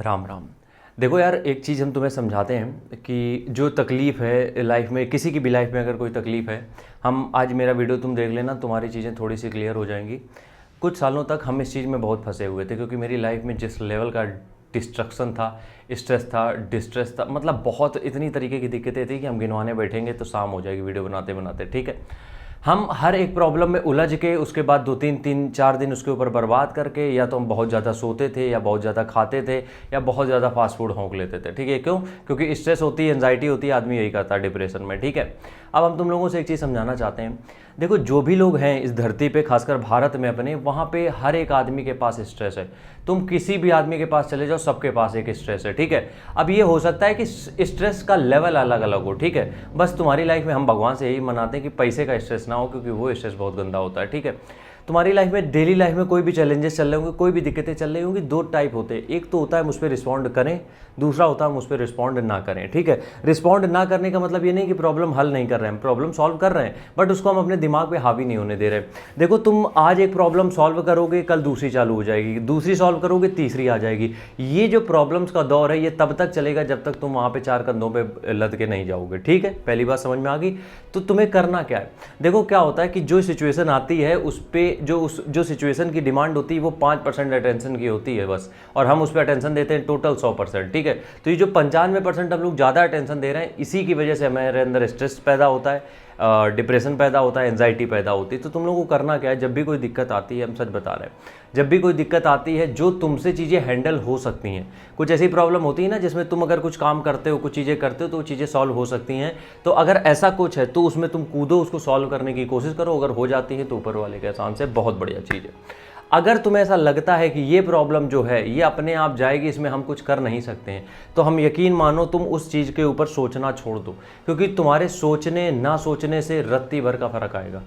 राम राम। देखो यार, एक चीज़ हम तुम्हें समझाते हैं कि जो तकलीफ़ है लाइफ में, किसी की भी लाइफ में अगर कोई तकलीफ़ है, हम आज मेरा वीडियो तुम देख लेना, तुम्हारी चीज़ें थोड़ी सी क्लियर हो जाएंगी। कुछ सालों तक हम इस चीज़ में बहुत फंसे हुए थे क्योंकि मेरी लाइफ में जिस लेवल का डिस्ट्रक्शन था, स्ट्रेस था, डिस्ट्रेस था, मतलब बहुत इतनी तरीके की दिक्कतें थी कि हम गिनवाने बैठेंगे तो शाम हो जाएगी वीडियो बनाते बनाते। ठीक है, हम हर एक प्रॉब्लम में उलझ के उसके बाद 2-3 4 दिन उसके ऊपर बर्बाद करके, या तो हम बहुत ज़्यादा सोते थे, या बहुत ज़्यादा खाते थे, या बहुत ज़्यादा फास्ट फूड होंक लेते थे। ठीक है, क्यों? क्योंकि स्ट्रेस होती है, एंजाइटी होती है, आदमी यही करता है डिप्रेशन में। ठीक है, अब हम तुम लोगों से एक चीज़ समझाना चाहते हैं। देखो, जो भी लोग हैं इस धरती पे, खासकर भारत में अपने, वहाँ पे हर एक आदमी के पास स्ट्रेस है। तुम किसी भी आदमी के पास चले जाओ, सबके पास एक स्ट्रेस है। ठीक है, अब ये हो सकता है कि स्ट्रेस का लेवल अलग अलग हो। ठीक है, बस तुम्हारी लाइफ में हम भगवान से यही मनाते हैं कि पैसे का स्ट्रेस ना हो, क्योंकि वो स्ट्रेस बहुत गंदा होता है। ठीक है, तुम्हारी लाइफ में, डेली लाइफ में कोई भी चैलेंजेस चल रहे होंगे, कोई भी दिक्कतें चल रही होंगी, दो टाइप होते हैं। एक तो होता है मुझ पर रिस्पॉन्ड करें, दूसरा होता है मुझ पर रिस्पॉन्ड ना करें। ठीक है, रिस्पॉन्ड ना करने का मतलब ये नहीं कि प्रॉब्लम हल नहीं कर रहे हैं, प्रॉब्लम सॉल्व कर रहे हैं, बट उसको हम अपने दिमाग पे हावी नहीं होने दे रहे। देखो, तुम आज एक प्रॉब्लम सॉल्व करोगे, कल दूसरी चालू हो जाएगी, दूसरी सॉल्व करोगे, तीसरी आ जाएगी। ये जो प्रॉब्लम्स का दौर है, ये तब तक चलेगा जब तक तुम वहाँ पे चार कंधों पे लद के नहीं जाओगे। ठीक है, पहली बात समझ में आ गई। तो तुम्हें करना क्या है? देखो, क्या होता है कि जो सिचुएशन आती है उस पर जो सिचुएशन की डिमांड होती है वो 5% अटेंशन की होती है बस, और हम उस पर अटेंशन देते हैं टोटल 100%। ठीक है, तो ये जो 95% हम लोग ज़्यादा अटेंशन दे रहे हैं, इसी की वजह से हमारे अंदर स्ट्रेस पैदा होता है, डिप्रेशन पैदा होता है, एंजाइटी पैदा होती है। तो तुम लोगों को करना क्या है? जब भी कोई दिक्कत आती है, हम सच बता रहे हैं, जब भी कोई दिक्कत आती है जो तुमसे चीज़ें हैंडल हो सकती हैं, कुछ ऐसी प्रॉब्लम होती है ना जिसमें तुम अगर कुछ काम करते हो, कुछ चीज़ें करते हो, तो वो चीज़ें सॉल्व हो सकती हैं। तो अगर ऐसा कुछ है तो उसमें तुम कूदो, उसको सॉल्व करने की कोशिश करो। अगर हो जाती है तो ऊपर वाले के एहसान से बहुत बढ़िया चीज़ है। अगर तुम्हें ऐसा लगता है कि ये प्रॉब्लम जो है ये अपने आप जाएगी, इसमें हम कुछ कर नहीं सकते हैं, तो हम यकीन मानो तुम उस चीज़ के ऊपर सोचना छोड़ दो, क्योंकि तुम्हारे सोचने ना सोचने से रत्ती भर का फ़र्क आएगा,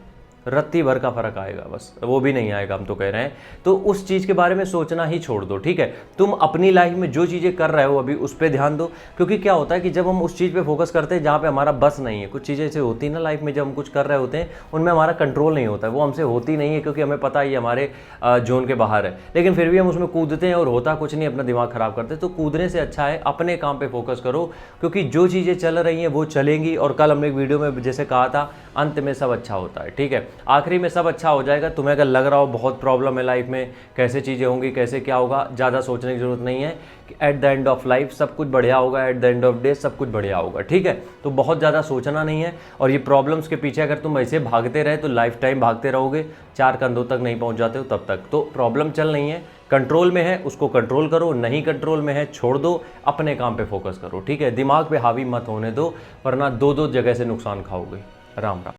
रत्ती भर का फ़र्क आएगा, बस वो भी नहीं आएगा, हम तो कह रहे हैं। तो उस चीज़ के बारे में सोचना ही छोड़ दो। ठीक है, तुम अपनी लाइफ में जो चीज़ें कर रहे हो अभी उस पर ध्यान दो, क्योंकि क्या होता है कि जब हम उस चीज़ पे फोकस करते हैं जहाँ पे हमारा बस नहीं है, कुछ चीज़ें ऐसे होती है ना लाइफ में, जब हम कुछ कर रहे होते हैं उनमें हमारा कंट्रोल नहीं होता है, वो हमसे होती नहीं है, क्योंकि हमें पता है ये हमारे जोन के बाहर है, लेकिन फिर भी हम उसमें कूदते हैं और होता कुछ नहीं, अपना दिमाग ख़राब करते हैं। तो कूदने से अच्छा है अपने काम पर फोकस करो, क्योंकि जो चीज़ें चल रही हैं वो चलेंगी। और कल हमने एक वीडियो में जैसे कहा था, अंत में सब अच्छा होता है। ठीक है, आखिरी में सब अच्छा हो जाएगा। तुम्हें अगर लग रहा हो बहुत प्रॉब्लम है लाइफ में, कैसे चीज़ें होंगी, कैसे क्या होगा, ज़्यादा सोचने की जरूरत नहीं है कि at the end of life सब कुछ बढ़िया होगा, at the end of day सब कुछ बढ़िया होगा। ठीक है, तो बहुत ज़्यादा सोचना नहीं है। और ये प्रॉब्लम्स के पीछे अगर तुम ऐसे भागते रहे तो लाइफ टाइम भागते रहोगे, चार कंधों तक नहीं पहुंच जाते हो तब तक। तो प्रॉब्लम चल नहीं है, कंट्रोल में है, उसको कंट्रोल करो, नहीं कंट्रोल में है छोड़ दो, अपने काम पे फोकस करो। ठीक है, दिमाग पे हावी मत होने दो, वरना दो दो जगह से नुकसान खाओगे। राम राम।